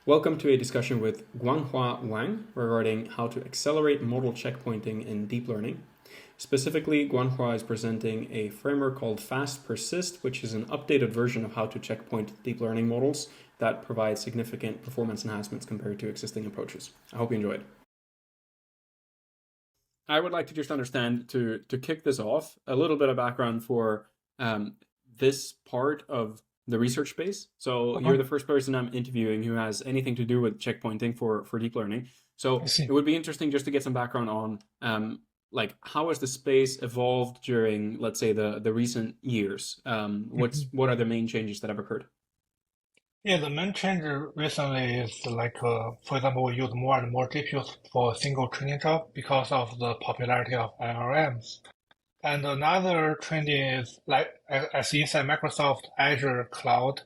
Welcome to a discussion with Guanhua Wang regarding how to accelerate model checkpointing in deep learning. Specifically, Guanhua is presenting a framework called FastPersist, which is an updated version of how to checkpoint deep learning models that provide significant performance enhancements compared to existing approaches. I hope you enjoyed. I would like to just understand, to kick this off, a little bit of background for this part of the research space. So you're the first person I'm interviewing who has anything to do with checkpointing for deep learning. So it would be interesting just to get some background on like how has the space evolved during, let's say, the recent years? What are the main changes that have occurred? Yeah, the main change recently is like, for example, we use more and more GPUs for a single training job because of the popularity of LLMs. And another trend is like, as inside Microsoft Azure cloud,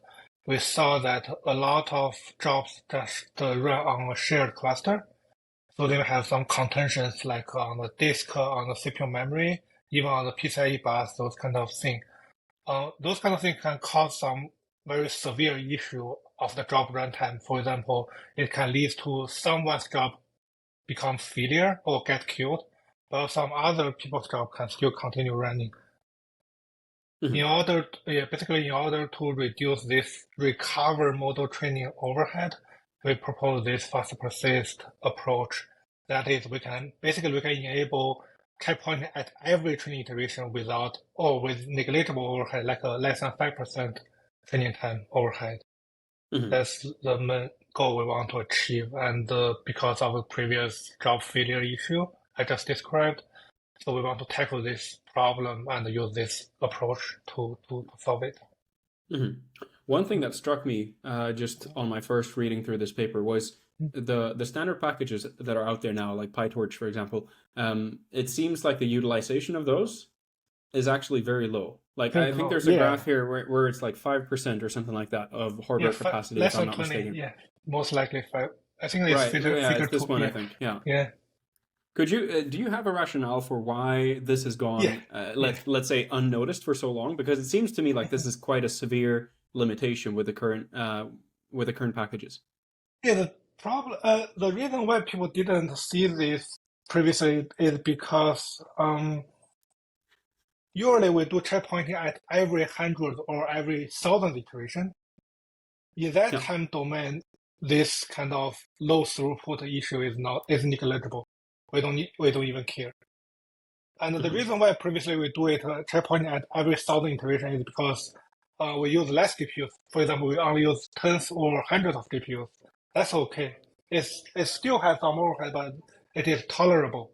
we saw that a lot of jobs just run on a shared cluster. So they have some contentions like on the disk, on the CPU memory, even on the PCIe bus, those kind of things. Those kind of things can cause some very severe issue of the job runtime. For example, it can lead to someone's job become failure or get killed, but some other people's job can still continue running. Basically, in order to reduce this recover model training overhead, we propose this fast persist approach. That is, we can enable checkpointing at every training iteration with negligible overhead, like a less than 5% training time overhead. That's the main goal we want to achieve. And because of the previous job failure issue I just described, so we want to tackle this problem and use this approach to solve it. One thing that struck me just on my first reading through this paper was the standard packages that are out there now, like PyTorch, for example. It seems like the utilization of those is actually very low. Like I think there's a graph here where it's like 5% or something like that of hardware capacity, less if I'm than not 20, mistaken. Yeah, most likely 5. I think it's figure it's this two. one, I think. Yeah. Yeah. Could you do you have a rationale for why this has gone let's say unnoticed for so long? Because it seems to me like this is quite a severe limitation with the current packages. Yeah, the reason why people didn't see this previously is because usually we do checkpointing at every 100 or every 1,000 iteration. In that time domain, this kind of low throughput issue is negligible. We don't even care. And the reason why previously we do it checkpointing at every 1,000 iteration is because we use less GPUs. For example, we only use tens or hundreds of GPUs. That's okay. It still has some overhead, but it is tolerable.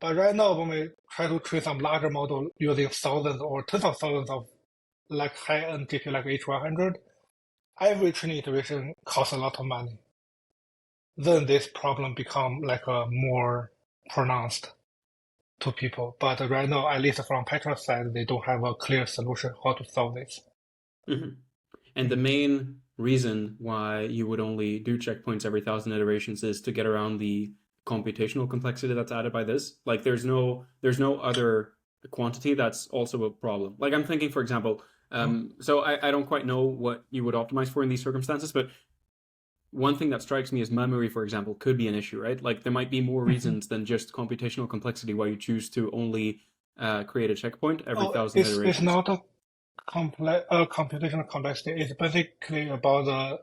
But right now, when we try to train some larger model using thousands or tens of thousands of like high-end GPU like H100, every training iteration costs a lot of money. Then this problem become like a more pronounced to people. But right now, at least from Petra's side, they don't have a clear solution how to solve this. And the main reason why you would only do checkpoints every 1,000 iterations is to get around the computational complexity that's added by this. Like there's no other quantity that's also a problem. Like I'm thinking, for example, so I don't quite know what you would optimize for in these circumstances, but one thing that strikes me is memory, for example, could be an issue, right? Like there might be more reasons than just computational complexity why you choose to only create a checkpoint every 1,000 iterations. It's not a computational complexity. It's basically about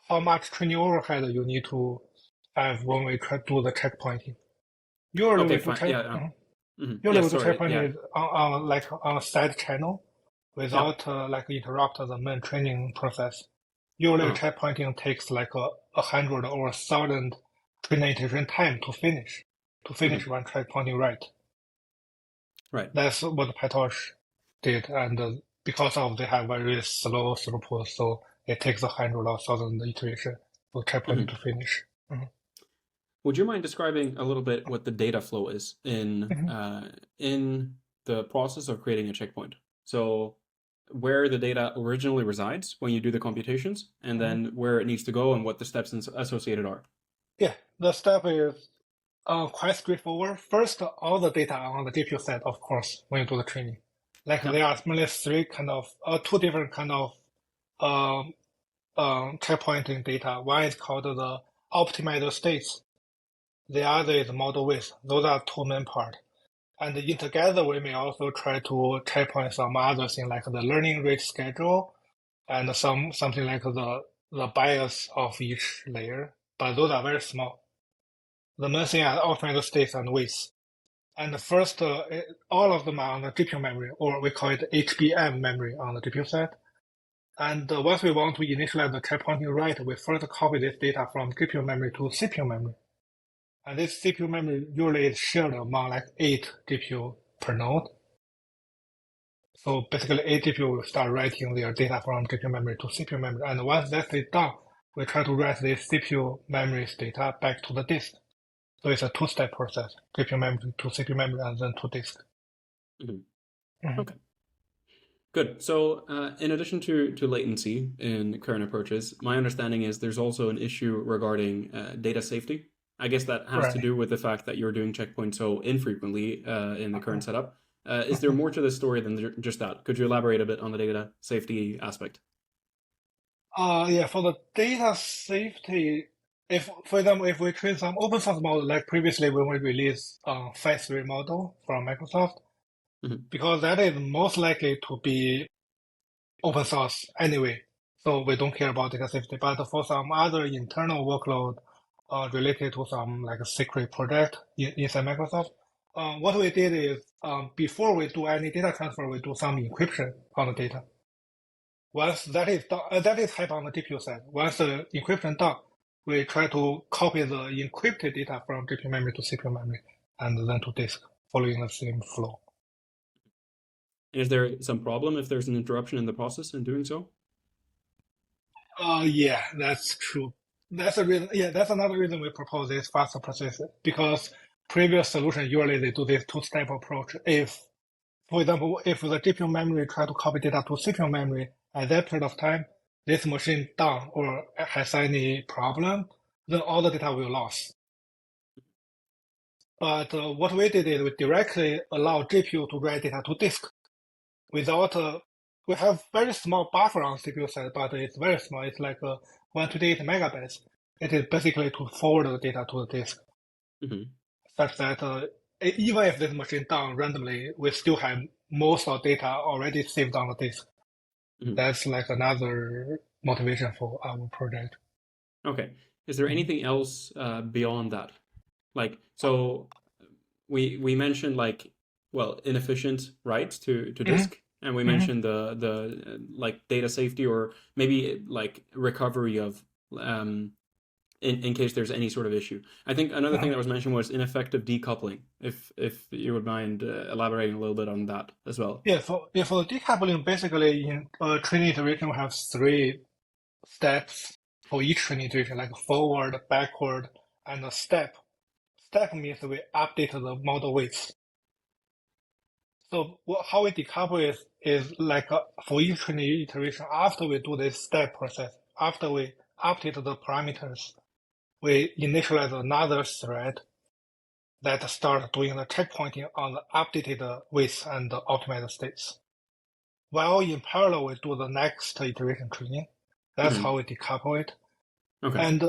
how much training overhead you need to have when we try to do the checkpointing. Usually we do checkpointing on a side channel without interrupt the main training process. Usually checkpointing takes like 100 or 1,000 training iteration time to finish one checkpointing right. Right. That's what PyTorch did, and because of they have very slow throughput, so it takes 100 or 1,000 iteration for checkpointing to finish. Would you mind describing a little bit what the data flow is in the process of creating a checkpoint? So where the data originally resides when you do the computations, and then where it needs to go and what the steps associated are. Yeah, the step is quite straightforward. First, all the data on the GPU side, of course, when you do the training. There are mainly two different kind of checkpointing data. One is called the optimizer states. The other is model width. Those are two main parts. And in together, we may also try to checkpoint some other thing like the learning rate schedule and something like the bias of each layer. But those are very small. The main thing are optimizer states and width. And first, all of them are on the GPU memory, or we call it HBM memory on the GPU side. And once we want to initialize the checkpointing write, we first copy this data from GPU memory to CPU memory. And this CPU memory usually is shared among like 8 GPU per node. So basically 8 GPU will start writing their data from GPU memory to CPU memory. And once that is done, we try to write this CPU memory's data back to the disk. So it's a two-step process, GPU memory to CPU memory and then to disk. Okay. Good. So in addition to latency in current approaches, my understanding is there's also an issue regarding data safety. I guess that has to do with the fact that you're doing checkpoints so infrequently in the current setup. Is there more to this story than just that? Could you elaborate a bit on the data safety aspect? Yeah, for the data safety, for example, if we train some open source model, like previously when we released Phase 3 model from Microsoft, because that is most likely to be open source anyway, so we don't care about data safety. But for some other internal workload related to some like a secret project inside Microsoft, what we did is before we do any data transfer, we do some encryption on the data. Once that is done, that is happening on the GPU side. Once the encryption done, we try to copy the encrypted data from GPU memory to CPU memory and then to disk, following the same flow. Is there some problem if there's an interruption in the process in doing so? Yeah, that's true. That's a reason. Yeah, that's another reason we propose this FastPersist, because previous solution usually they do this two-step approach. If, for example, if the GPU memory try to copy data to CPU memory at that period of time, this machine down or has any problem, then all the data will lose. But what we did is we directly allow GPU to write data to disk without we have very small buffer on CPU side, but it's very small. It's like 128 megabytes. It is basically to forward the data to the disk, such that even if this machine down randomly, we still have most of data already saved on the disk. That's like another motivation for our project. Okay. Is there anything else beyond that? Like, so we mentioned like, well, inefficient writes to disk, and we mentioned the like data safety or maybe like recovery of in case there's any sort of issue. I think another thing that was mentioned was ineffective decoupling. If you would mind elaborating a little bit on that as well. Yeah, for the decoupling, basically in training iteration, we have 3 steps for each training iteration, like forward, backward, and a step. Step means we update the model weights. So how we decouple is like for each training iteration, after we do this step process, after we update the parameters, we initialize another thread that starts doing the checkpointing on the updated weights and the optimized states. While in parallel, we do the next iteration training. That's how we decouple it. Okay. And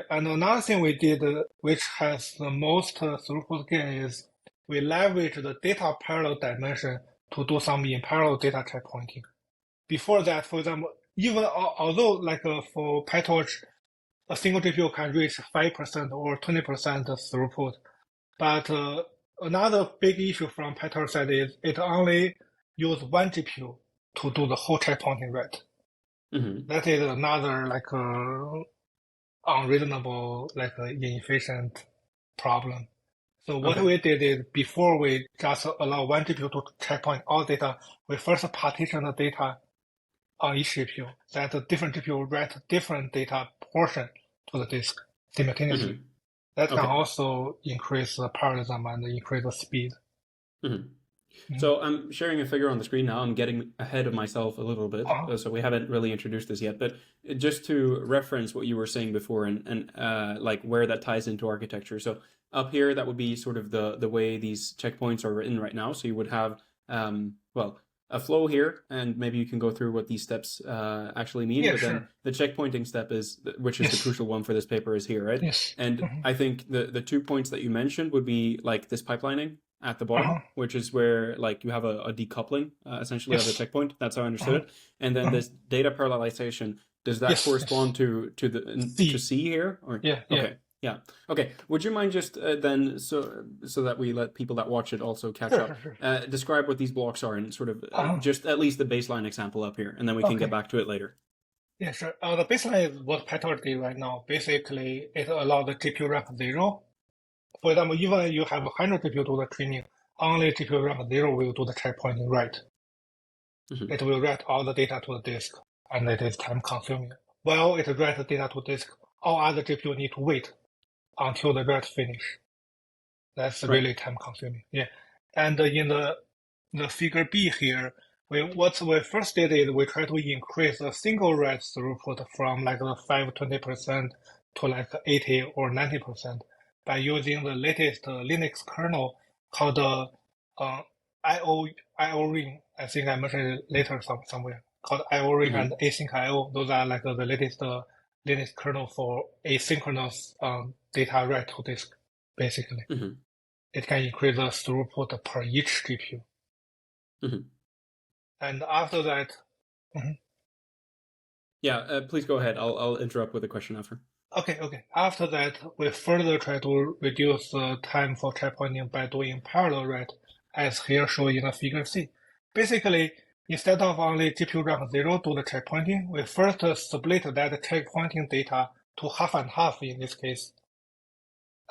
and another thing we did, which has the most throughput gain, is we leverage the data parallel dimension to do some in parallel data checkpointing. Before that, for example, even although like for PyTorch, a single GPU can reach 5% or 20% throughput, but another big issue from PyTorch side is it only use one GPU to do the whole checkpointing right. That is another like unreasonable, like inefficient problem. So what we did is before we just allow one GPU to checkpoint all data, we first partition the data on each GPU, that a different GPU write different data portion to the disk simultaneously. That can also increase the parallelism and increase the speed. So I'm sharing a figure on the screen now. I'm getting ahead of myself a little bit, so we haven't really introduced this yet. But just to reference what you were saying before and like where that ties into architecture. So up here, that would be sort of the way these checkpoints are written right now. So you would have, well, a flow here, and maybe you can go through what these steps actually mean. Yeah, But then sure. the checkpointing step is, which is the Yes. crucial one for this paper, is here, right? Yes. And Mm-hmm. I think the 2 points that you mentioned would be like this pipelining at the bottom, Uh-huh. which is where like you have a decoupling essentially of the Yes. checkpoint. That's how I understood Uh-huh. it. And then Uh-huh. this data parallelization, does that Yes. Yes. correspond to C. C here? Or Yeah. Yeah. okay, yeah, okay. Would you mind just then so that we let people that watch it also catch Sure. up? Sure. Sure. Describe what these blocks are and sort of Uh-huh. just at least the baseline example up here, and then we can get Okay. back to it later. Yeah, sure. The baseline is what PyTorch did right now. Basically, it allows the GPU rank 0. For example, even if you have 100 GPU do the training, only GPU rank 0 will do the checkpointing right. Hmm. It will write all the data to the disk, and it is time consuming. While it writes the data to disk, all other GPU need to wait until the write finish. That's Right. really time consuming. Yeah. And in the figure B here, what we first did is we try to increase the single write throughput from like the 520% to like 80 or 90% by using the latest Linux kernel called uh, IO ring. I think I mentioned it later somewhere called IO ring Hmm. and async IO. Those are like the latest Linux kernel for asynchronous data write to disk, basically. Hmm. It can increase the throughput per each GPU. Hmm. And after that, mhm. Yeah. Please go ahead. I'll interrupt with a question after. Okay. After that, we further try to reduce the time for checkpointing by doing parallel write, as here shown in the figure C. Basically, instead of only GPU rank 0 do the checkpointing, we first split that checkpointing data to half and half in this case,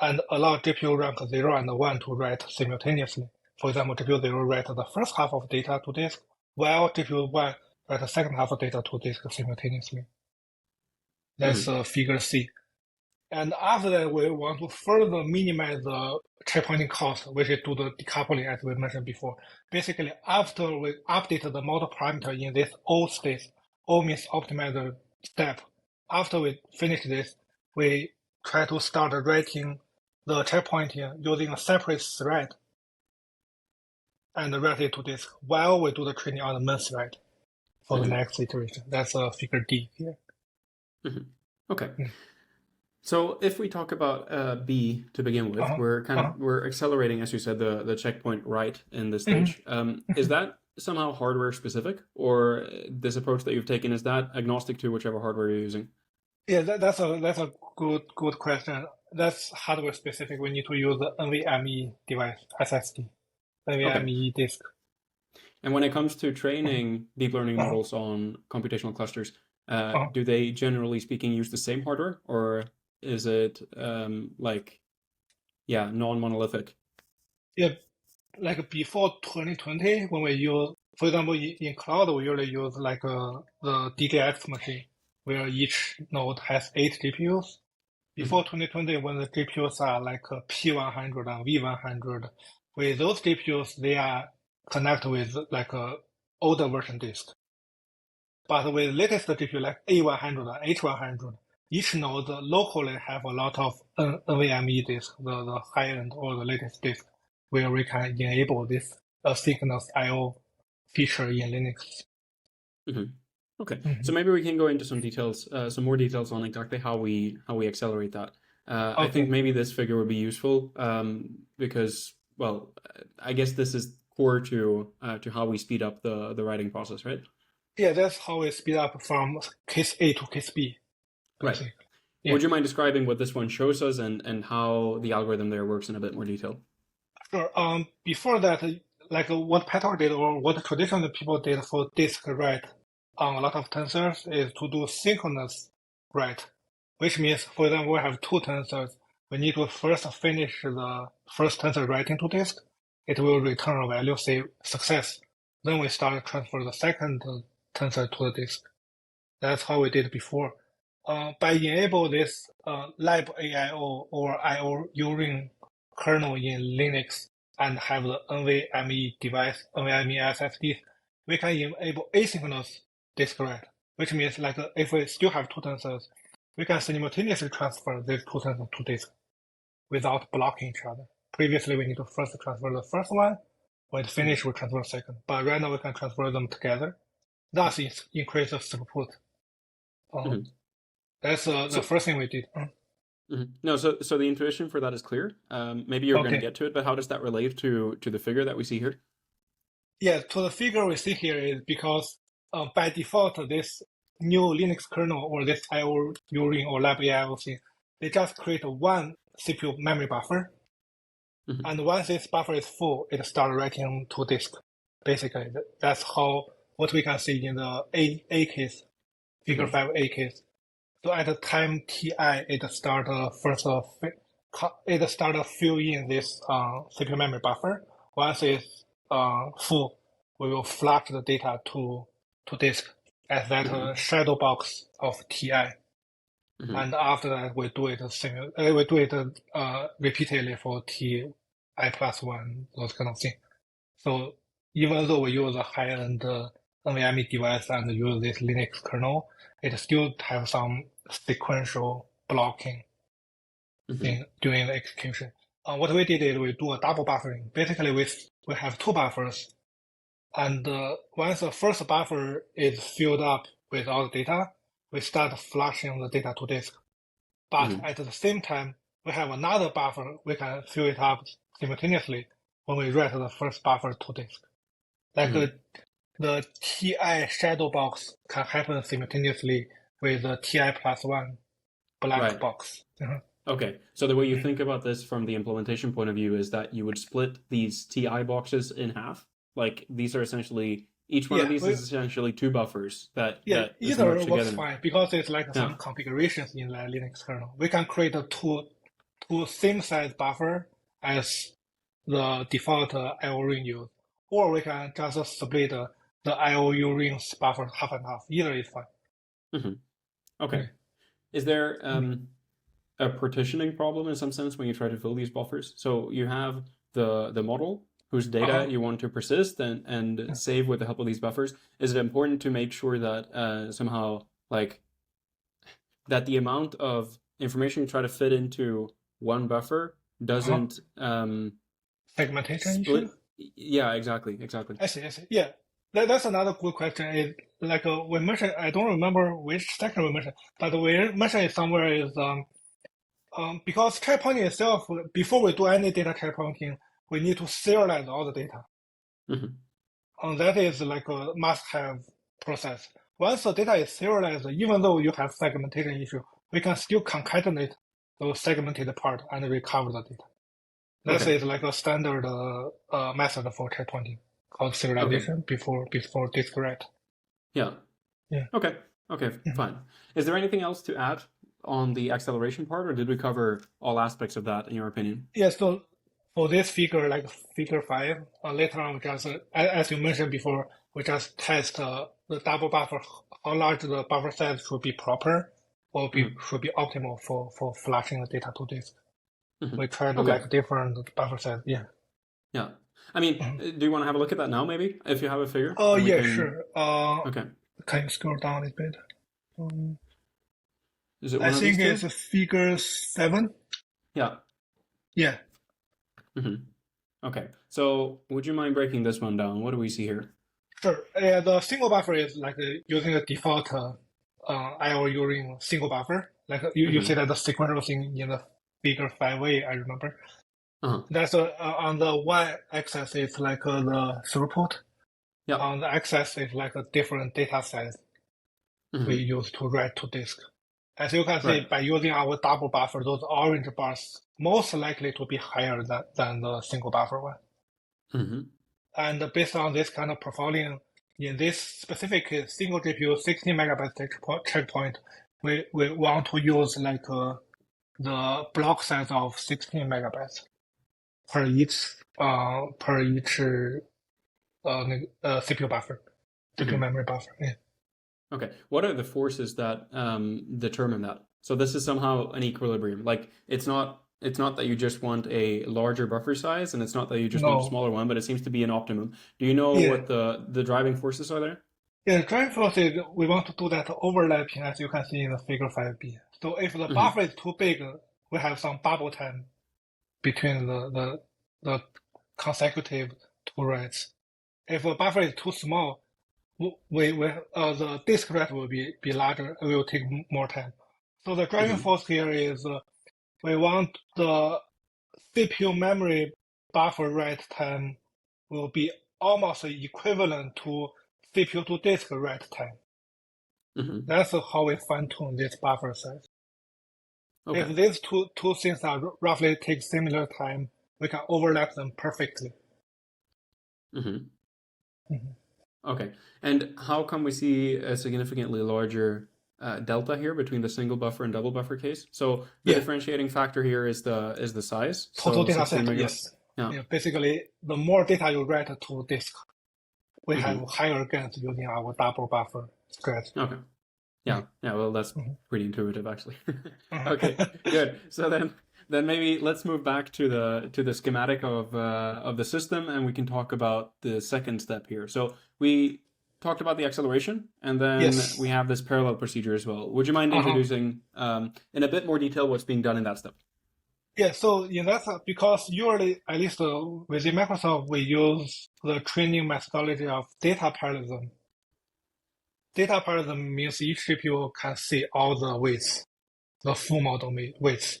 and allow GPU rank 0 and 1 to write simultaneously. For example, GPU 0 write the first half of data to disk, while GPU 1 write the second half of data to disk simultaneously. That's Hmm. figure C. And after that, we want to further minimize the checkpointing cost, which is do the decoupling as we mentioned before. Basically, after we update the model parameter in this O state, O means optimizer step. After we finish this, we try to start writing the checkpointing using a separate thread and write it to disk while we do the training on the main thread for the Hmm. next iteration. That's figure D here. Hmm. Okay. Mm. So if we talk about B to begin with, Uh-huh. Uh-huh. we're accelerating, as you said, the checkpoint right in this Mhm. stage. Is that somehow hardware specific, or this approach that you've taken, is that agnostic to whichever hardware you're using? Yeah, that's a good question. That's hardware specific. We need to use the NVMe device, SSD, Okay. NVMe disk. And when it comes to Mhm. training deep learning Uh-huh. models on computational clusters, Uh-huh. do they generally speaking use the same hardware, or is it like, yeah, non-monolithic? Yeah, like before 2020, when we use, for example, in cloud, we usually use like the DGX machine, where each node has 8 GPUs. Before Hmm. 2020, when the GPUs are like P100 and V100, with those GPUs, they are connected with like a older version disk. But with latest GPU like A100 and H100, each node locally have a lot of NVMe disk, the high-end or the latest disk, where we can enable this asynchronous I/O feature in Linux. Hmm. Okay, so Mhm. maybe we can go into some details, some more details on exactly how we accelerate that. I think Okay. maybe this figure would be useful because, well, I guess this is core to how we speed up the writing process, right? Yeah, that's how we speed up from case A to case B, Right. basically. Yeah, Would you mind describing what this one shows us and how the algorithm there works in a bit more detail? sure. Before that, like what PyTorch did or what traditional people did for disk write on a lot of tensors is to do synchronous write, which means, for example, we have two tensors. We need to first finish the first tensor writing to disk. It will return a value, say success. Then we start transfer the second tensor to the disk. That's how we did before. By enable this lib AIO or IO using kernel in Linux and have the NVMe device, NVMe SSD, we can enable asynchronous disk write, which means like if we still have two tensors, we can simultaneously transfer these two tensors to disk without blocking each other. Previously, we need to first transfer the first one, When it finish, we transfer second. But right now we can transfer them together. Thus, it increases throughput. That's the first thing we did. No, so the intuition for that is clear. Maybe you're going to Okay. get to it, but how does that relate to the figure that we see here? Yeah, to the figure we see here is because by default, this new Linux kernel or this IO ring or lab AIOC, they just create one CPU memory buffer. And once this buffer is full, it starts writing to disk. Basically, that's how what we can see in the A case, figure 5A case. So at the time Ti, it start fill in this CPU memory buffer. Once it's full, we will flush the data to disk as that shadow box of Ti. And after that, we do it repeatedly for Ti plus one, those kind of things. So even though we use a high-end NVMe device and use this Linux kernel, it still have some sequential blocking thing during the execution. What we did is we do a double buffering. Basically, we have two buffers, and once the first buffer is filled up with all the data, we start flushing the data to disk. But at the same time, we have another buffer. We can fill it up simultaneously when we write the first buffer to disk. Like the Ti shadow box can happen simultaneously with the Ti plus one black box. Okay, so the way you think about this from the implementation point of view is that you would split these TI boxes in half. Like these are essentially, each one of these is essentially two buffers that either works fine because it's like some configurations in the Linux kernel. We can create two same size buffer as the default IO ring use, or we can just split the IO rings buffer half and half. Either is fine. Okay. Is there a partitioning problem in some sense when you try to fill these buffers? So you have the model whose data you want to persist and save with the help of these buffers. Is it important to make sure that somehow like that the amount of information you try to fit into one buffer doesn't segmentation split? Issue? Yeah, exactly. I see. Yeah, that's another good question. Is like we mentioned, I don't remember which section we mentioned, but we mentioned it somewhere is because checkpointing itself, before we do any data checkpointing, we need to serialize all the data. And that is like a must-have process. Once the data is serialized, even though you have segmentation issue, we can still concatenate those segmented part and recover the data. That is like a standard method for checkpointing called serialization before disk write. Yeah. Okay, fine. Is there anything else to add on the acceleration part, or did we cover all aspects of that in your opinion? Yeah, so for this figure, like figure 5, later on we just, as you mentioned before, we just test the double buffer, how large the buffer size should be proper or should be optimal for flushing the data to disk. We tried like different buffer size. Yeah. I mean, do you want to have a look at that now, maybe, if you have a figure? Oh, yeah, sure. Okay. Can you scroll down a little bit? Is it one I of these think two? it's figure 7. Yeah. Okay. So would you mind breaking this one down? What do we see here? Sure. Yeah, the single buffer is like using the default IO ring single buffer. Like you say that the sequential thing in the figure 5A, I remember. That's on the y-axis is like the throughput. On the x-axis is like a different data size we use to write to disk. As you can see, by using our double buffer, those orange bars most likely to be higher than the single buffer one. And based on this kind of profiling, in this specific case, single GPU 16 megabytes checkpoint, we want to use like the block size of 16 megabytes per each CPU buffer, CPU memory buffer. Yeah. Okay. What are the forces that determine that? So this is somehow an equilibrium. Like it's not that you just want a larger buffer size, and it's not that you just want a smaller one, but it seems to be an optimum. Do you know what the driving forces are there? Yeah, the driving forces, we want to do that overlapping, as you can see in the figure 5B. So if the buffer is too big, we have some bubble time between the consecutive two writes. If a buffer is too small, the disk write will be larger. It will take more time. So the driving force here is we want the CPU memory buffer write time will be almost equivalent to CPU to disk write time. That's how we fine tune this buffer size. Okay. If these two things are roughly take similar time, we can overlap them perfectly. Okay. And how come we see a significantly larger delta here between the single buffer and double buffer case? So the differentiating factor here is the size. Total so data set, yes. Yeah. Basically, the more data you write to disk, we have higher gains using our double buffer strategy. Okay. Yeah. Well, that's pretty intuitive, actually. Okay, good. So then maybe let's move back to the schematic of the system, and we can talk about the second step here. So we talked about the acceleration, and then we have this parallel procedure as well. Would you mind introducing in a bit more detail what's being done in that step? Yeah, so in that, because usually, at least within Microsoft, we use the training methodology of data parallelism. Data parallelism means each GPU can see all the weights, the full model weights.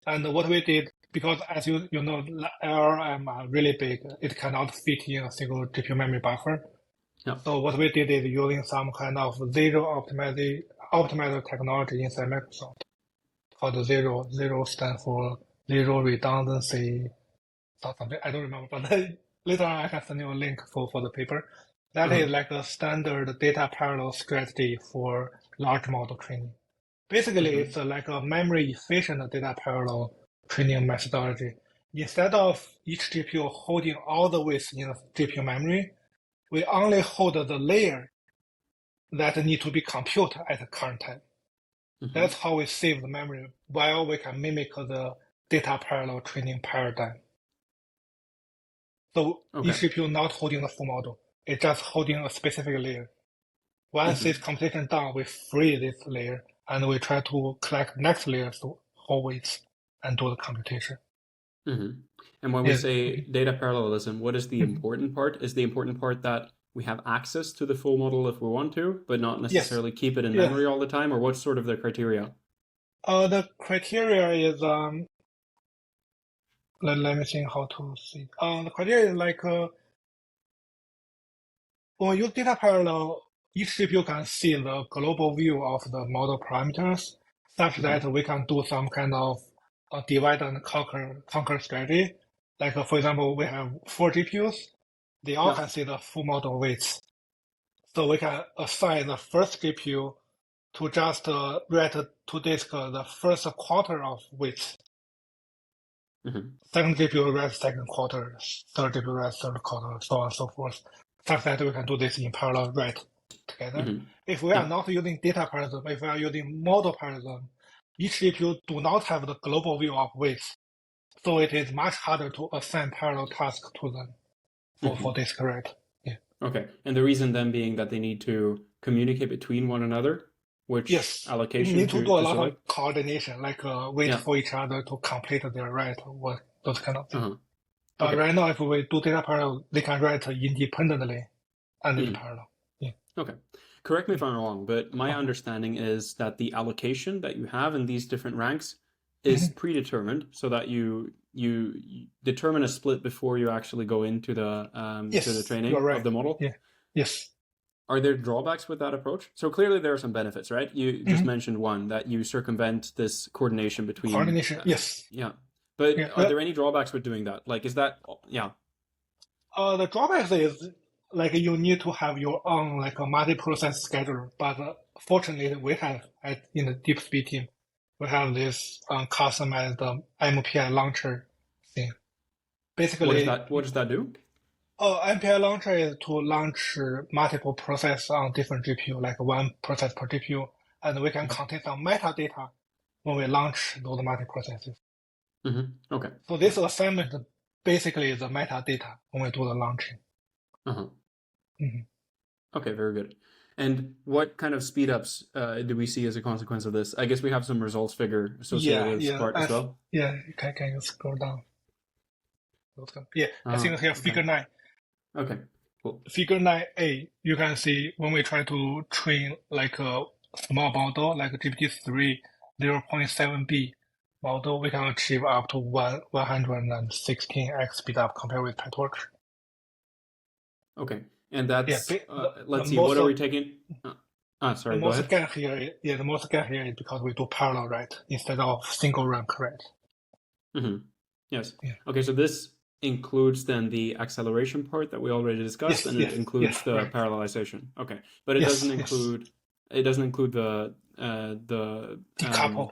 And what we did, because as you know, LLM are really big, it cannot fit in a single GPU memory buffer. So what we did is using some kind of zero optimizer technology inside Microsoft. Called zero. Zero stands for zero redundancy. Something I don't remember, but later on I can send you a link for the paper. That is like a standard data parallel strategy for large model training. Basically, it's like a memory efficient data parallel training methodology. Instead of each GPU holding all the weights in the GPU memory, we only hold the layer that need to be computed at the current time. That's how we save the memory while we can mimic the data parallel training paradigm. So each GPU not holding the full model, it's just holding a specific layer. Once this computation done, we free this layer and we try to collect next layers to whole weights and do the computation. And when we say data parallelism, what is the important part? Is the important part that we have access to the full model if we want to, but not necessarily keep it in memory all the time, or what's sort of the criteria? The criteria is let me think how to see. The criteria is like when we use data parallel, each GPU can see the global view of the model parameters, such that we can do some kind of divide and conquer strategy. Like for example, we have 4 GPUs. They all can see the full model weights. So we can assign the first GPU to just write to disk the first quarter of weights. Second GPU writes second quarter, third GPU writes third quarter, so on and so forth. Such that we can do this in parallel write together. If we are not using data parallelism, if we are using model parallelism, each GPU do not have the global view of weights. So it is much harder to assign parallel tasks to them for disk write. Yeah. Okay. And the reason then being that they need to communicate between one another, which allocation you need to do a lot select? of coordination, like wait for each other to complete their write, or those kind of things. But right now, if we do data parallel, they can write independently and in parallel. Yeah. Okay. Correct me if I'm wrong, but my understanding is that the allocation that you have in these different ranks is predetermined, so that you determine a split before you actually go into the to the training of the model. Yeah. Yes. Are there drawbacks with that approach? So clearly there are some benefits, right? You just mentioned one, that you circumvent this coordination between. Yes. Yeah. But are there any drawbacks with doing that? Like, is that the drawback is like you need to have your own like a multi-process schedule. But fortunately, we have in the deep speed team, we have this customized MPI launcher thing. Basically, what does that do? MPI launcher is to launch multiple processes on different GPU, like one process per GPU, and we can contain some metadata when we launch those multi-processes. Okay. So this assignment basically is the metadata when we do the launching. Okay, very good. And what kind of speed ups do we see as a consequence of this? I guess we have some results figure associated with Sparse as well. Yeah, can you scroll down? Yeah, I think here okay. figure 9. Okay, cool. Figure 9a, you can see when we try to train like a small model, like a GPT-3 0.7b model, we can achieve up to 116x speed up compared with PyTorch. Okay, and Yeah, that's the let's see, what most are we taking? the Sorry, go most ahead. gain here, the most gain here is because we do parallel write instead of single rank write. Mm-hmm. Yes. Yeah. Okay, so this includes then the acceleration part that we already discussed, Yes, and it yes, includes yes, the right. parallelization. Okay, but it Yes, doesn't yes. include the Decouple.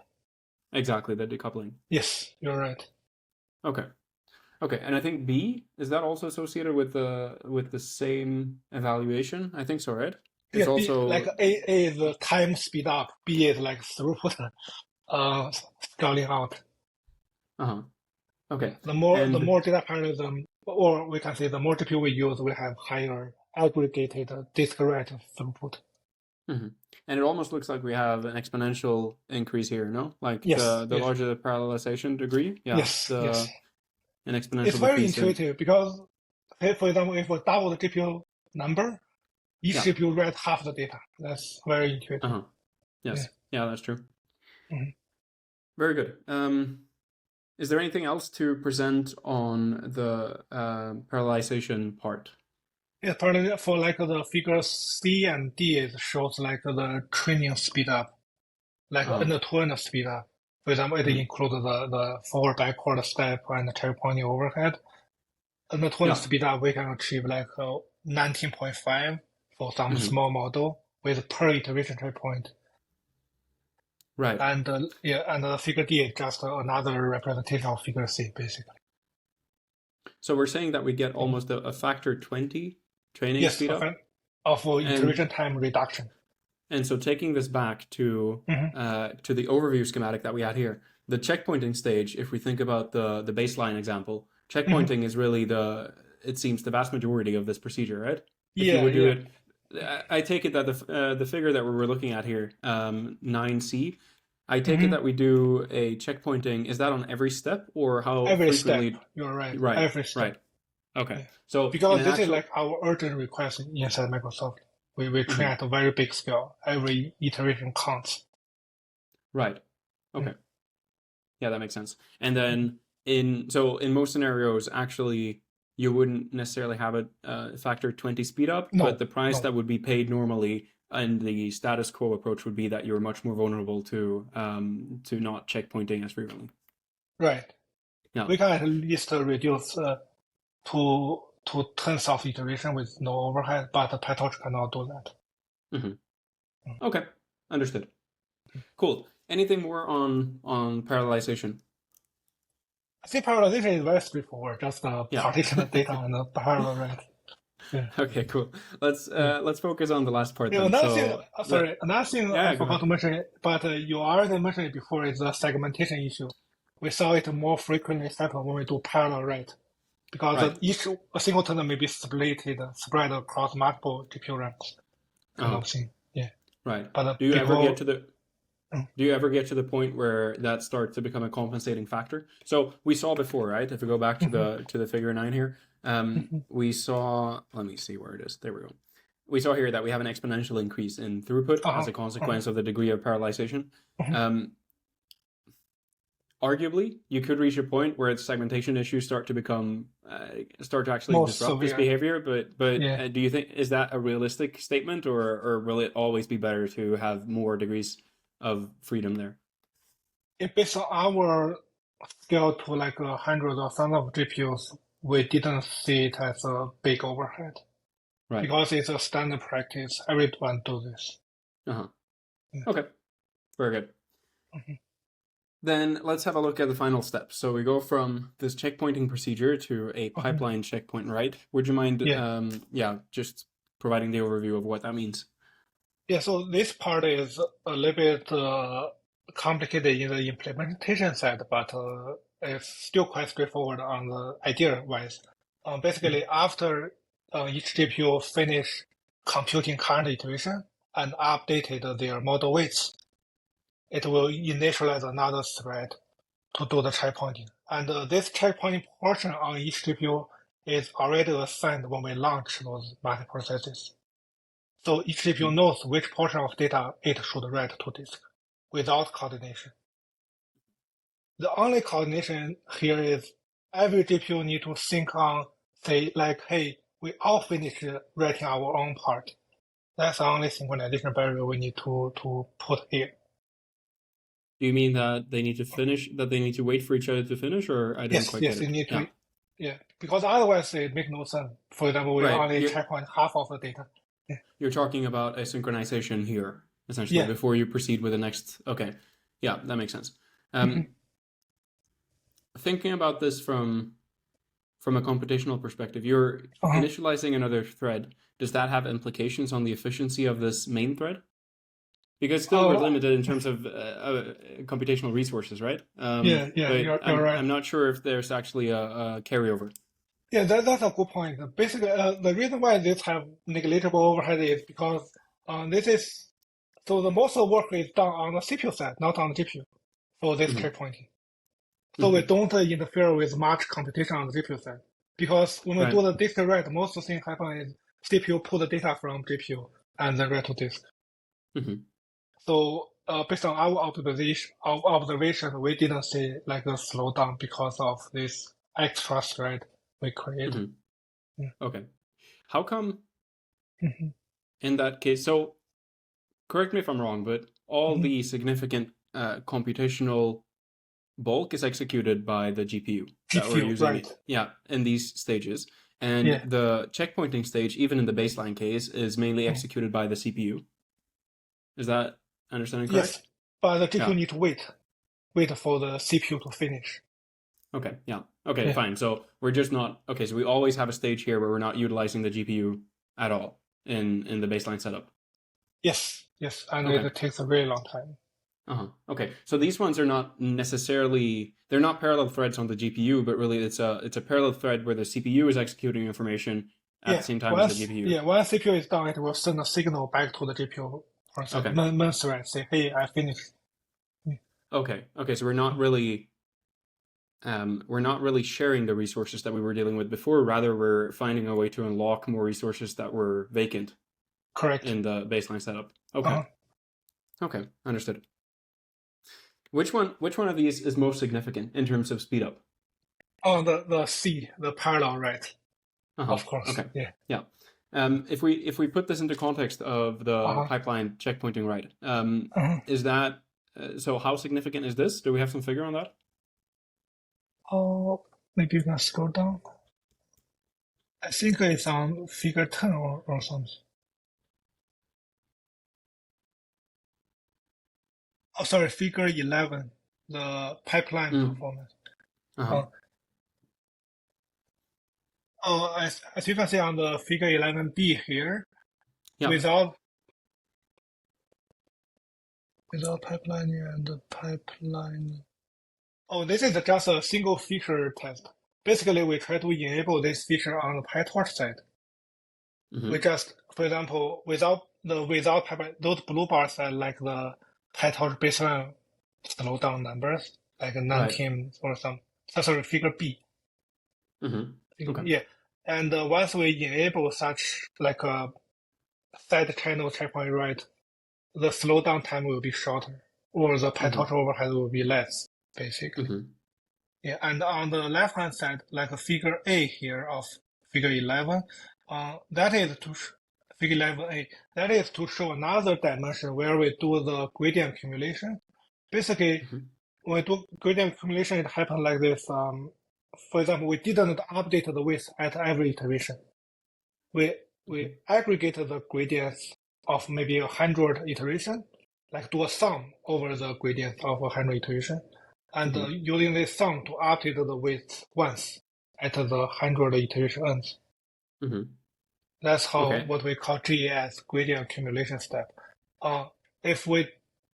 exactly the decoupling. Yes, you're right. Okay. Okay, and I think B, is that also associated with the same evaluation? I think so, right? It's Yeah, B like also A is the time speed up, B is like throughput scaling out. uh-huh. Okay. The And more data parallelism, or we can say the more GPU we use, we have higher aggregated discrete throughput. mhm. And it almost looks like we have an exponential increase here, no? Like Yes, the yes, larger the parallelization degree, yeah, yes, yes. the an It's exponential very decrease in intuitive because, say, for example, if we double the GPU number, each yeah. GPU read half the data. That's very intuitive. Uh-huh. Yeah. Yes. Yeah, that's true. Mhm. Very good. Is there anything else to present on the parallelization part? Yeah, partly for like the figures C and D, it shows like the training speed up, like Uh-huh. end-to-end speed up. For example, it Mhm. includes the forward backward step and the checkpointing overhead. End-to-end Yeah. speed up, we can achieve like 19.5 for some Mhm. small model with per iteration checkpoint. Right. And yeah, and the figure D is just another representation of figure C, basically. So we're saying that we get almost a factor 20 training Yes, speed up. of And iteration time reduction. so taking this back Hmm. to the overview schematic that we had here, the checkpointing stage, if we think about the baseline example, Hmm. checkpointing is really it seems the vast majority of this procedure, right? If you Yeah, would do yeah. it, I take it that the figure that we were looking at here, 9C, I take it Hmm. that we do a checkpointing. Is that on every step or how Every step, frequently? you're right. Right, Every step. right. Okay. Yeah. So in Because an this is actual, like our urgent request inside Microsoft. We train mhm, at a very big scale. Every iteration counts. right. Mm. Okay. Yeah, that makes sense. And then in most scenarios, actually, you wouldn't necessarily have a factor 20 speed up, but No, the price no. that would be paid normally and the status quo approach would be that you're much more vulnerable to not checkpointing as frequently. Right. Yeah. We can at least reduce to tens of iteration with no overhead, but PyTorch cannot do that. Hmm. Okay. Understood. Cool. Anything more on parallelization? I think parallelization is very straightforward, just Yeah. partition the data and parallel write. Yeah, Okay, cool. yeah. Let's focus on the last part Yeah, then. another thing, So the sorry, another thing yeah, I yeah, go forgot ahead. to mention, but you already mentioned it before, is the segmentation issue. We saw it more frequently happen when we do parallel write, because Right. a singleton may be spread across multiple GPU ranks, kind Uh-huh. of thing. Yeah, Right. but Do you ever get people, to the Do you ever get to the point where that starts to become a compensating factor? So we saw before, right? If we go back to mhm, the figure 9 here, mhm. we saw. Let me see where it is. There we go. We saw here that we have an exponential increase in throughput Uh-huh, as a uh-huh, consequence of the degree of parallelization. mhm. Um, Arguably, you could reach a point where its segmentation issues start to actually More disrupt this severe. behavior. But Yeah, do you think is that a realistic statement, or will it always be better to have more degrees of freedom there? it based on our scale to like hundreds or thousands of GPUs, we didn't see it as a big overhead Right. because it's a standard practice. Everyone do this. Uh-huh. Yeah. Okay. Very good. Mhm. Then let's have a look at the final steps. So we go from this checkpointing procedure to a Mhm. pipeline checkpoint, right? Would you mind, Yeah. just providing the overview of what that means? Yeah. So this part is a little bit complicated in the implementation side, but it's still quite straightforward on the idea wise. Basically, after each GPU finish computing current iteration and updated their model weights, it will initialize another thread to do the checkpointing. And this checkpointing portion on each GPU is already assigned when we launch those multiprocesses. So each GPU knows which portion of data it should write to disk without coordination. The only coordination here is every GPU need to sync on, say, like, hey, we all finished writing our own part. That's the only synchronization barrier we need to put here. Do you mean that they need to finish, that they need to wait for each other to finish, or I didn't quite get it? Yes, you need to, yeah, because otherwise it makes no sense. For example, we only checkpoint half of the data. Yeah. You're talking about a synchronization here, essentially, before you proceed with the next. Okay, yeah, that makes sense. Thinking about this from a computational perspective, you're initializing another thread. Does that have implications on the efficiency of this main thread? Because still we're limited in terms of computational resources, right? You're right. I'm not sure if there's actually a carryover. Yeah, that's a good point. Basically, the reason why this have negligible overhead is because so the most of the work is done on the CPU side, not on the GPU, for this checkpointing. So we don't interfere with much computation on the GPU side. Because when we do the disk write, most of the things happen is CPU pull the data from GPU and then write to disk. So based on our observation, we didn't see like a slowdown because of this extra thread we created. Okay. How come in that case, so correct me if I'm wrong, but all the significant computational bulk is executed by the GPU that we're using in these stages. And the checkpointing stage, even in the baseline case, is mainly executed by the CPU. Is that understanding correct? Yes, but the GPU need to wait for the CPU to finish. Okay, fine. So we're just not, so we always have a stage here where we're not utilizing the GPU at all in the baseline setup. Yes, and it takes a very long time. Okay, so these ones are not necessarily, they're not parallel threads on the GPU, but really it's a parallel thread where the CPU is executing information at the same time as the GPU. Yeah, once CPU is done, it will send a signal back to the GPU for example, main thread, say, hey, I finished. Okay, so we're not really sharing the resources that we were dealing with before, rather we're finding a way to unlock more resources that were vacant. Correct. In the baseline setup. Okay, understood. Which one of these is most significant in terms of speed up? The C, the parallel write. Of course. Okay. Yeah. If we put this into context of the pipeline checkpointing write, is that so? How significant is this? Do we have some figure on that? Maybe you can scroll down. I think it's on figure 10 or something. Oh, sorry, figure 11, the pipeline performance. As you can see on the figure 11B here, without pipeline and pipeline. Oh, this is just a single feature test. Basically, we try to enable this feature on the PyTorch side. We just, for example, without pipeline, those blue bars are like the PyTorch baseline slowdown numbers, like a non-kim or some. Sorry, figure B. Yeah, and once we enable such like a side channel checkpoint write, the slowdown time will be shorter, or the PyTorch overhead will be less, basically. Yeah, and on the left-hand side, like a figure A here of figure 11, that is to figure 11A. That is to show another dimension where we do the gradient accumulation. Basically, when we do gradient accumulation, it happens like this. For example, we didn't update the width at every iteration. We aggregated the gradients of maybe 100 iteration, like do a sum over the gradient of 100 iteration, and using this sum to update the width once at the 100 iteration ends. That's how what we call GAS, gradient accumulation step. If we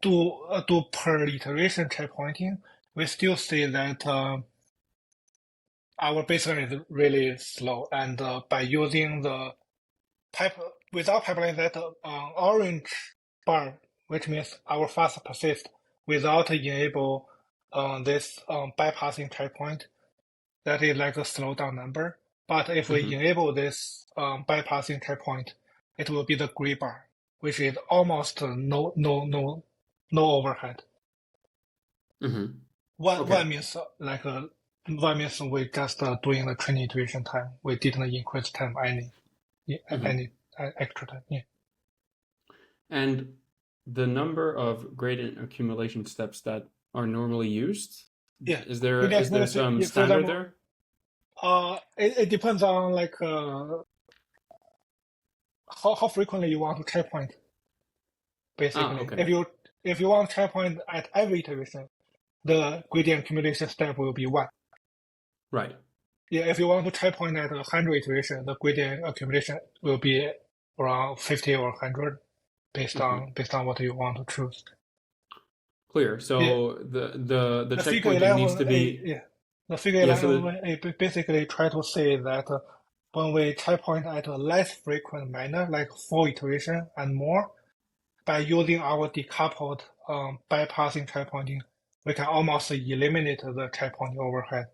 do per iteration checkpointing, we still see that our baseline is really slow, and by using the without pipeline, that orange bar, which means our FastPersist, without enable this bypassing checkpoint, that is like a slowdown number. But if we enable this bypassing checkpoint, it will be the gray bar, which is almost no overhead. One means one means we just doing the training iteration time. We didn't increase time any extra time. Yeah. And the number of gradient accumulation steps that are normally used, is there some standard there? It depends on like how frequently you want to checkpoint. Basically, if you want to checkpoint at every iteration, the gradient accumulation step will be 1. Right. Yeah, if you want to checkpoint at 100 iteration, the gradient accumulation will be around 50 or 100, based on what you want to choose. Clear. So the checkpointing needs to be the figure 11 basically try to say that when we checkpoint at a less frequent manner, like 4 iteration and more, by using our decoupled bypassing checkpointing, we can almost eliminate the checkpointing overhead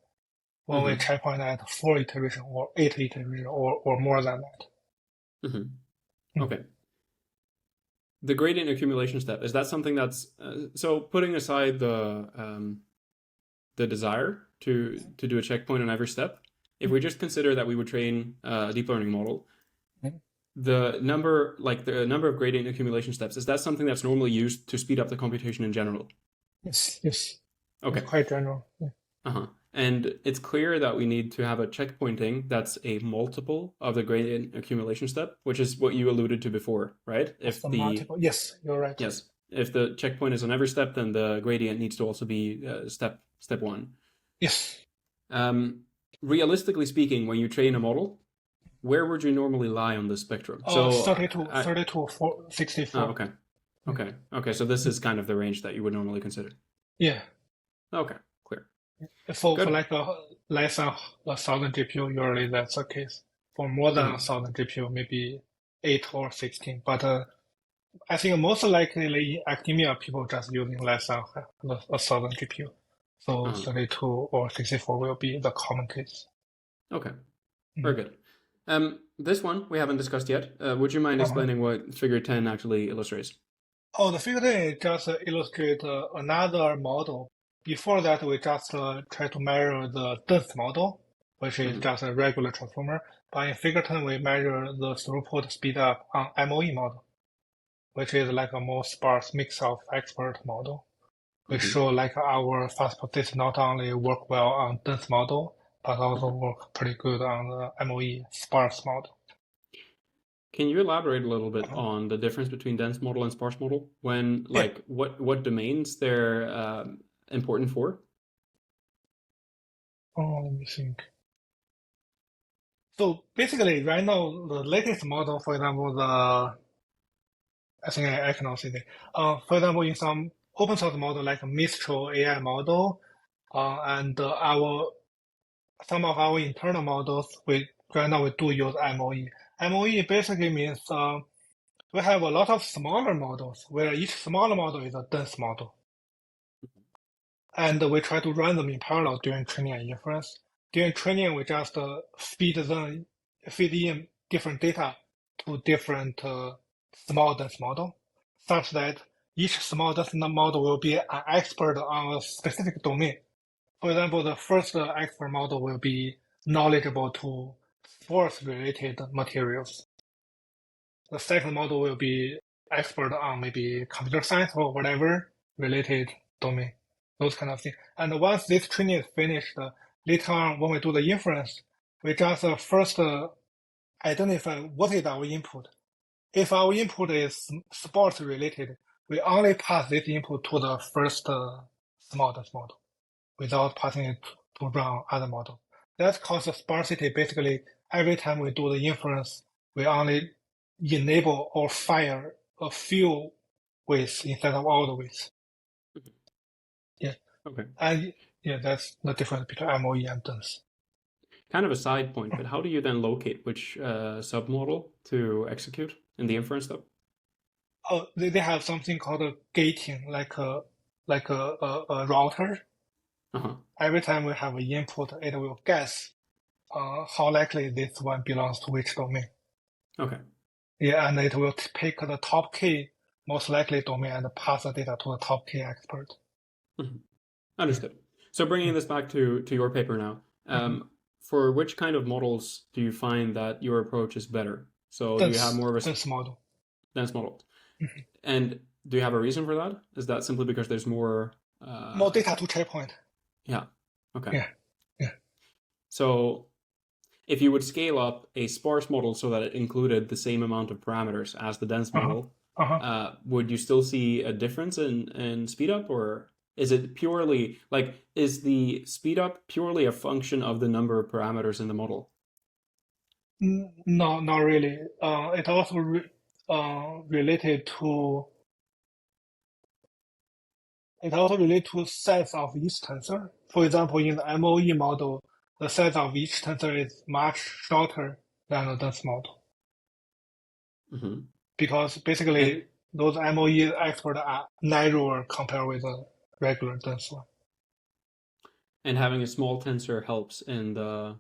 when we checkpoint at 4 iteration or 8 iteration or more than that. Okay. The gradient accumulation step, is that something that's so putting aside the desire to do a checkpoint on every step, if we just consider that we would train a deep learning model, the number of gradient accumulation steps, is that something that's normally used to speed up the computation in general? Yes. Okay. It's quite general. Yeah. And it's clear that we need to have a checkpointing that's a multiple of the gradient accumulation step, which is what you alluded to before, right? If multiple, yes, you're right. Yes. If the checkpoint is on every step, then the gradient needs to also be step 1. Yes. Realistically speaking, when you train a model, where would you normally lie on the spectrum? 32, 64. Oh, okay. So this is kind of the range that you would normally consider. Yeah. Okay, clear. For like less than 1,000 GPU, usually that's the case. For more than 1,000 GPU, maybe 8 or 16. But I think most likely in academia, people just using less than 1,000 GPU. So 32 or 64 will be the common case. Okay, very good. This one we haven't discussed yet. Would you mind explaining what figure 10 actually illustrates? Oh, the figure 10 just illustrates another model. Before that, we just try to measure the dense model, which is just a regular transformer. But in figure 10, we measure the throughput speed up on MOE model, which is like a more sparse mix of expert model. We show like our FastPersist not only work well on dense model, but also work pretty good on the MOE sparse model. Can you elaborate a little bit on the difference between dense model and sparse model? When what domains they're important for? Let me think. So basically, right now, the latest model, for example, I think I can also say, for example, in some open source model like Mistral AI model, and some of our internal models, right now we do use MOE. MOE basically means we have a lot of smaller models where each smaller model is a dense model. And we try to run them in parallel during training and inference. During training, we just feed in different data to different small dense model, such that each small dense model will be an expert on a specific domain. For example, the first expert model will be knowledgeable to sports-related materials. The second model will be expert on maybe computer science or whatever related domain. Those kind of things. And once this training is finished, later on when we do the inference, we just first identify what is our input. If our input is sports related, we only pass this input to the first smallest model without passing it to run other model. That causes sparsity. Basically, every time we do the inference, we only enable or fire a few weights instead of all the weights. Yeah. Okay. And yeah, that's the difference between MOE and dense. Kind of a side point, but how do you then locate which submodel to execute in the inference step? Oh, they have something called a gating, like a router. Uh-huh. Every time we have an input, it will guess how likely this one belongs to which domain. Okay. Yeah, and it will pick the top k most likely domain and pass the data to the top k expert. Mhm. Understood. So bringing this back to your paper now, Mm-hmm. for which kind of models do you find that your approach is better? So do you have more of a Dense model. dense model? Mm-hmm. And do you have a reason for that? Is that simply because there's more? More data to checkpoint. Yeah. Okay. Yeah. Yeah. So if you would scale up a sparse model so that it included the same amount of parameters as the dense Uh-huh. model, Uh-huh. would you still see a difference in speed up, or is it purely like is the speed up purely a function of the number of parameters in the model? No, not really. It also related to size of each tensor. For example, in the MOE model, the size of each tensor is much shorter than the dense model Hmm. because And basically those MOE experts are narrower compared with the regular dense one. and having a small tensor helps in the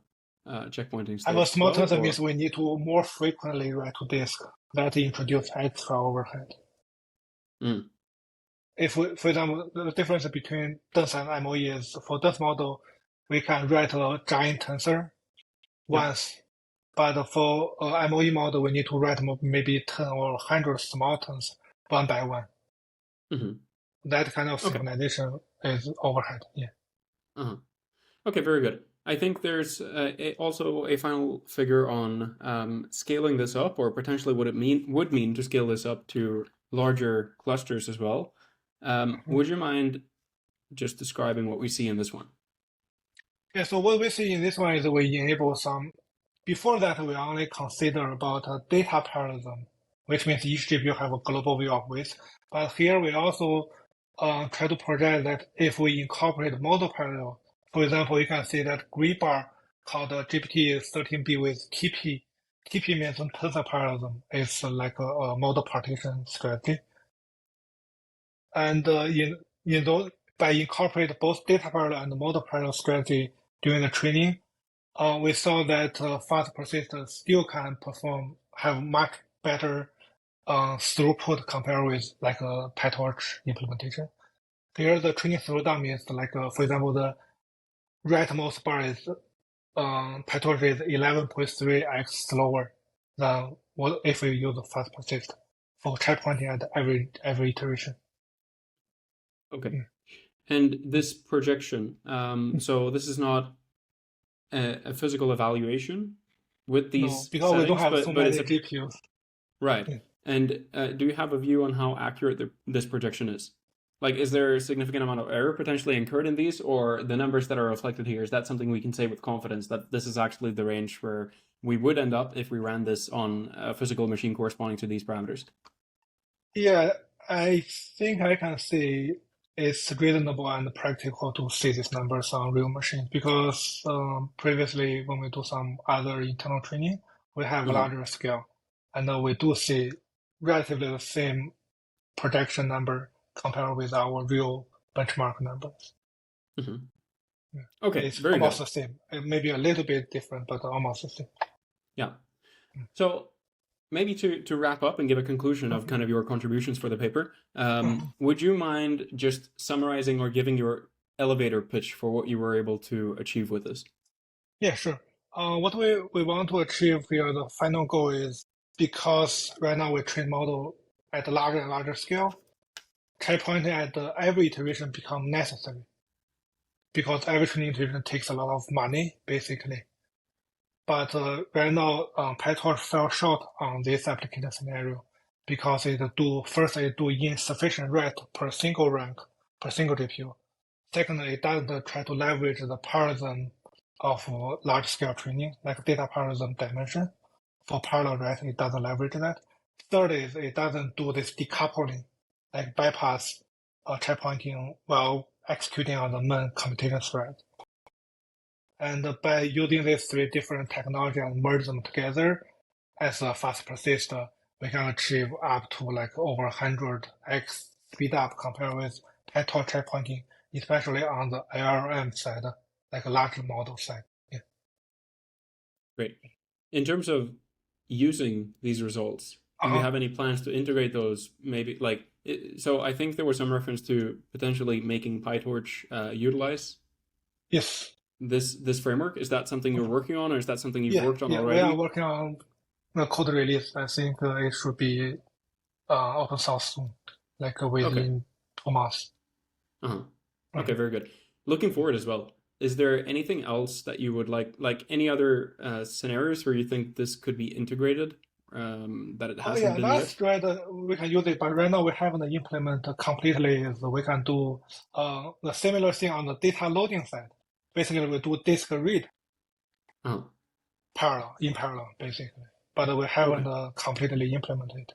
checkpointing And a stage as small well, tensor means or we need to more frequently write to disk. That introduce extra overhead. mm, If we, for example, the difference between dense and MOE is for dense model, we can write a giant tensor yeah. once, but for MOE model, we need to write maybe 10 or 100 small tensors one by one. Hmm. That kind of Okay. synchronization is overhead. Yeah. Uh-huh. Okay, very good. I think there's also a final figure on scaling this up, or potentially what it would mean to scale this up to larger clusters as well. Mhm. Would you mind just describing what we see in this one? Yeah, so what we see in this one is we enable some, before that we only consider about data parallelism, which means each GPU have a global view of weights. But here we also try to project that if we incorporate model parallel, for example, you can see that gray bar called GPT-13B with TP. TP means tensor parallelism. It's like a model partition strategy. And in those, by incorporate both data parallel and model parallel strategy during the training, we saw that FastPersist still can have much better throughput compared with like a PyTorch implementation. Here, the training slowdown means like, for example, the rightmost bar is PyTorch is 11.3x slower than what if we use FastPersist for checkpointing at every iteration. Okay. Mm. And this projection, so this is not a physical evaluation with No, these because we don't settings, have so but it's many a GPUs. right. Yeah. And do you have a view on how accurate this projection is? Like, is there a significant amount of error potentially incurred in these, or the numbers that are reflected here, is that something we can say with confidence that this is actually the range where we would end up if we ran this on a physical machine corresponding to these parameters? Yeah, I think I can say it's reasonable and practical to see these numbers on real machines because previously when we do some other internal training, we have a Hmm. larger scale, and we do see relatively the same projection number compared with our real benchmark numbers. Hmm. Yeah. Okay, It's very almost good. the same. It may be a little bit different, but almost the same. Yeah. So maybe to wrap up and give a conclusion of Mhm. kind of your contributions for the paper, Mhm. would you mind just summarizing or giving your elevator pitch for what you were able to achieve with this? Yeah, sure. What we want to achieve here, the final goal is because right now we train model at a larger and larger scale, checkpointing at every iteration become necessary because every training iteration takes a lot of money, basically. But right now, PyTorch fell short on this application scenario because it do insufficient write per single rank, per single GPU. Secondly, it doesn't try to leverage the parallelism of large-scale training, like data parallelism dimension. For parallel writing, it doesn't leverage that. Third is it doesn't do this decoupling, like bypass checkpointing while executing on the main computation thread. And by using these three different technologies and merge them together as a fast persist, we can achieve up to like over 100x speed up compared with PyTorch checkpointing especially on the LLM side, like a large model side. Yeah. Great. In terms of using these results, do you Uh-huh. have any plans to integrate those? Maybe so I think there was some reference to potentially making PyTorch utilize Yes. this framework. Is that something you're working on, or is that something you've Yeah. worked on Yeah. We are already? working on the code release. I think it should be open source soon, like Okay. within 2 months. Uh-huh. Okay, Mhm. very good. Looking forward as well. Is there anything else that you would like any other scenarios where you think this could be integrated that it Oh hasn't yeah, been yet? that's right. We can use it, but right now we haven't implemented completely. So we can do the similar thing on the data loading side. Basically, we do disk read Uh-huh. in parallel, basically. But we Okay. haven't completely implemented.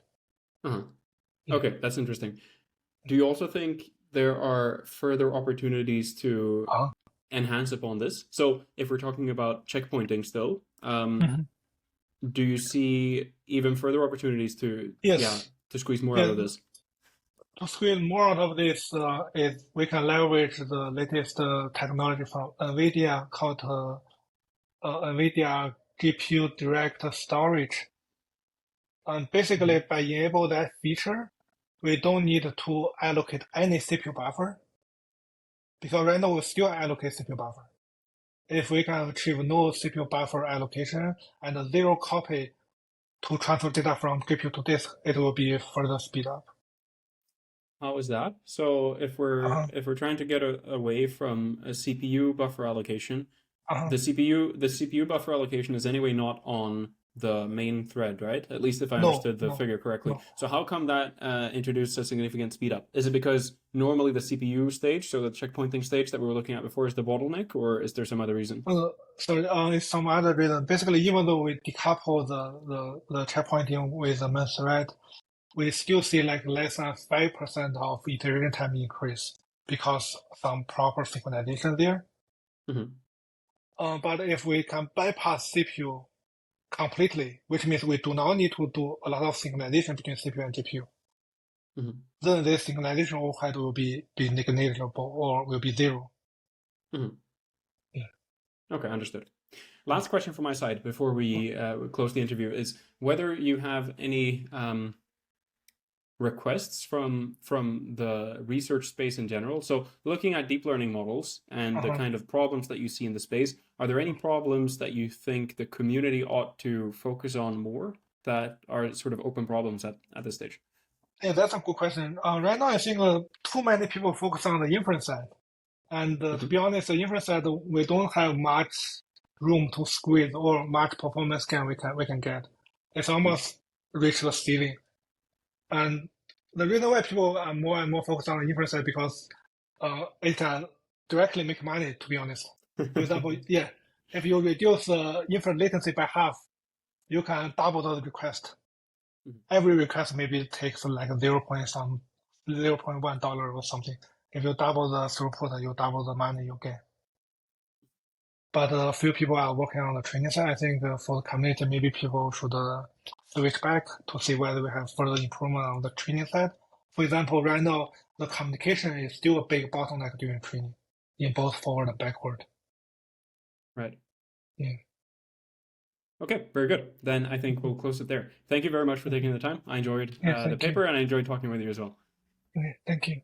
Uh-huh. Yeah. Okay, that's interesting. Do you also think there are further opportunities to Uh-huh. enhance upon this? So if we're talking about checkpointing still, Mhm. do you see even further opportunities to, yeah, Yes. to squeeze more out Yeah. of this? To squeeze more out of this is we can leverage the latest technology from NVIDIA called NVIDIA GPU Direct Storage. And basically, Mhm. by enable that feature, we don't need to allocate any CPU buffer because right now we still allocate CPU buffer. If we can achieve no CPU buffer allocation and zero copy to transfer data from GPU to disk, it will be further speed up. How is that? So Uh-huh. if we're trying to get away from a CPU buffer allocation, Uh-huh. the CPU buffer allocation is anyway not on the main thread, right? At least if I No, understood the no, figure correctly. no. So how come that introduced a significant speed up? Is it because normally the CPU stage, so the checkpointing stage that we were looking at before, is the bottleneck, or is there some other reason? It's some other reason. Basically, even though we decouple the checkpointing with the main thread, we still see like less than 5% of iteration time increase because some proper synchronization there. Hmm. But if we can bypass CPU completely, which means we do not need to do a lot of synchronization between CPU and GPU, Hmm. then this synchronization overhead will be negligible or will be zero. Hmm. Yeah. Okay, understood. Last question from my side before we close the interview is whether you have any requests from the research space in general. So looking at deep learning models and the Uh-huh. kind of problems that you see in the space, are there any problems that you think the community ought to focus on more that are sort of open problems at this stage? Yeah, that's a good question. Right now, I think too many people focus on the inference side. And to be Hmm. honest, the inference side, we don't have much room to squeeze or much performance gain we can get. It's Hmm. almost reached the ceiling. And the reason why people are more and more focused on the inference side because it can directly make money, to be honest. For example, yeah, if you reduce the inference latency by half, you can double the request. Every request maybe takes like 0.1 dollar or something. If you double the throughput, you double the money you get. But a few people are working on the training side. I think for the community, maybe people should switch back to see whether we have further improvement on the training side. For example, right now, the communication is still a big bottleneck during training in both forward and backward. Right. Yeah. Okay, very good. Then I think Mhm. we'll close it there. Thank you very much for taking the time. I enjoyed Yeah, the thank you. paper and I enjoyed talking with you as well. Okay, thank you.